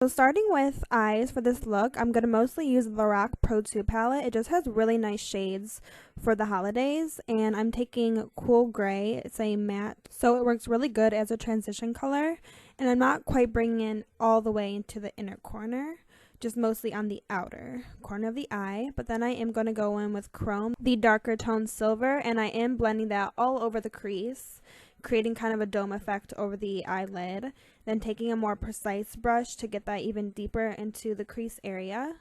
So starting with eyes for this look, I'm going to mostly use the Lorac Pro 2 palette. It just has really nice shades for the holidays, and I'm taking Cool Gray. It's a matte, so it works really good as a transition color, and I'm not quite bringing it all the way into the inner corner, just mostly on the outer corner of the eye. But then I am going to go in with Creme, the darker tone silver, and I am blending that all over the crease, creating kind of a dome effect over the eyelid, then taking a more precise brush to get that even deeper into the crease area.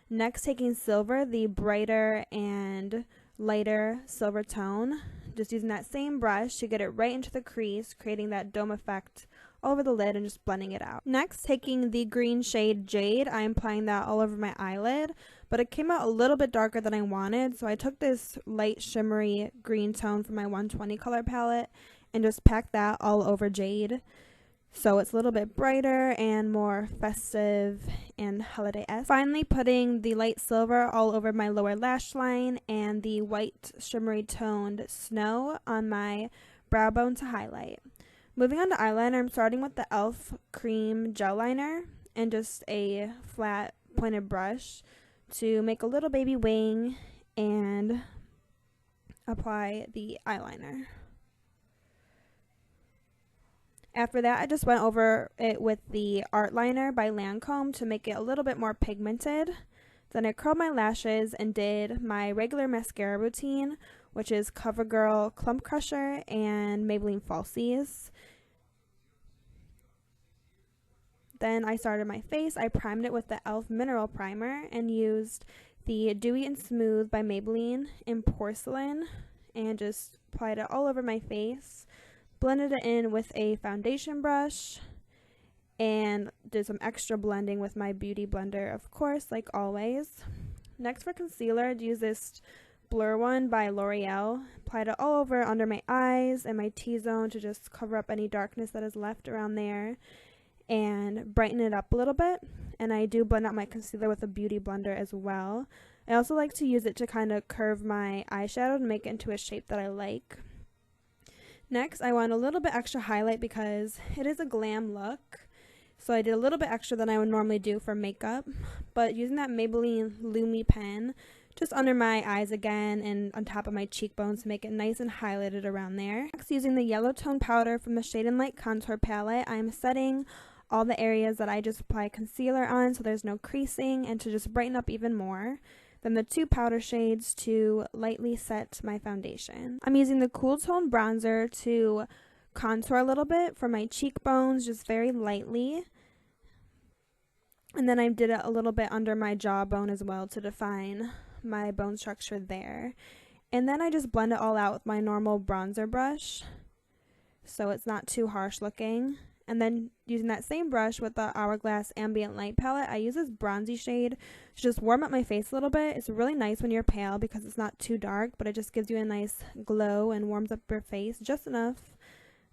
Next, taking silver, the brighter and lighter silver tone, just using that same brush to get it right into the crease, creating that dome effect over the lid and just blending it out. Next, taking the green shade Jade, I'm applying that all over my eyelid, but it came out a little bit darker than I wanted, so I took this light shimmery green tone from my 120 color palette and just packed that all over Jade, so it's a little bit brighter and more festive and holiday-esque. Finally, putting the light silver all over my lower lash line and the white shimmery toned Snow on my brow bone to highlight. Moving on to eyeliner, I'm starting with the e.l.f. Cream Gel Liner and just a flat pointed brush to make a little baby wing and apply the eyeliner. After that, I just went over it with the Artliner by Lancome to make it a little bit more pigmented. Then I curled my lashes and did my regular mascara routine, which is CoverGirl Clump Crusher and Maybelline Falsies. Then I started my face. I primed it with the e.l.f. Mineral Primer and used the Dewy and Smooth by Maybelline in Porcelain and just applied it all over my face. Blended it in with a foundation brush and did some extra blending with my beauty blender, of course, like always. Next, for concealer, I'd use this Blur one by L'Oreal. Applied it all over under my eyes and my T-zone to just cover up any darkness that is left around there and brighten it up a little bit. And I do blend out my concealer with a beauty blender as well. I also like to use it to kind of curve my eyeshadow to make it into a shape that I like. Next, I want a little bit extra highlight because it is a glam look. So I did a little bit extra than I would normally do for makeup. But using that Maybelline Lumi pen just under my eyes again and on top of my cheekbones to make it nice and highlighted around there. Next, using the yellow tone powder from the Shade and Light Contour Palette, I'm setting all the areas that I just apply concealer on so there's no creasing and to just brighten up even more. Then the two powder shades to lightly set my foundation. I'm using the Cool Tone Bronzer to contour a little bit for my cheekbones, just very lightly. And then I did it a little bit under my jawbone as well to define my bone structure there. And then I just blend it all out with my normal bronzer brush, so it's not too harsh looking. And then using that same brush with the Hourglass Ambient Light palette, I use this bronzy shade to just warm up my face a little bit. It's really nice when you're pale because it's not too dark, but it just gives you a nice glow and warms up your face just enough.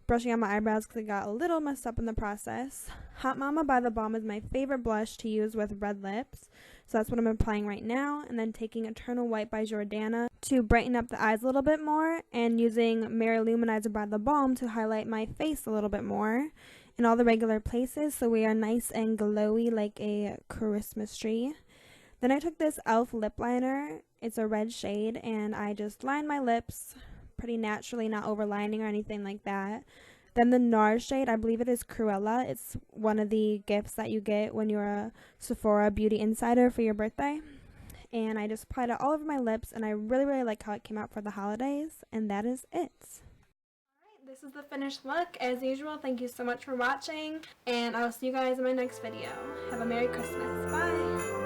Brushing on my eyebrows because I got a little messed up in the process. Hot Mama by the Balm is my favorite blush to use with red lips, so that's what I'm applying right now. And then taking Eternal White by Jordana to brighten up the eyes a little bit more, and using Mary Luminizer by the Balm to highlight my face a little bit more in all the regular places so we are nice and glowy like a Christmas tree. Then I took this e.l.f. lip liner. It's a red shade, and I just lined my lips pretty naturally, not overlining or anything like that. Then the NARS shade, I believe it is Cruella. It's one of the gifts that you get when you're a Sephora Beauty Insider for your birthday. And I just applied it all over my lips, and I really, really like how it came out for the holidays, and that is it. This is the finished look. As usual, thank you so much for watching, and I'll see you guys in my next video. Have a Merry Christmas. Bye!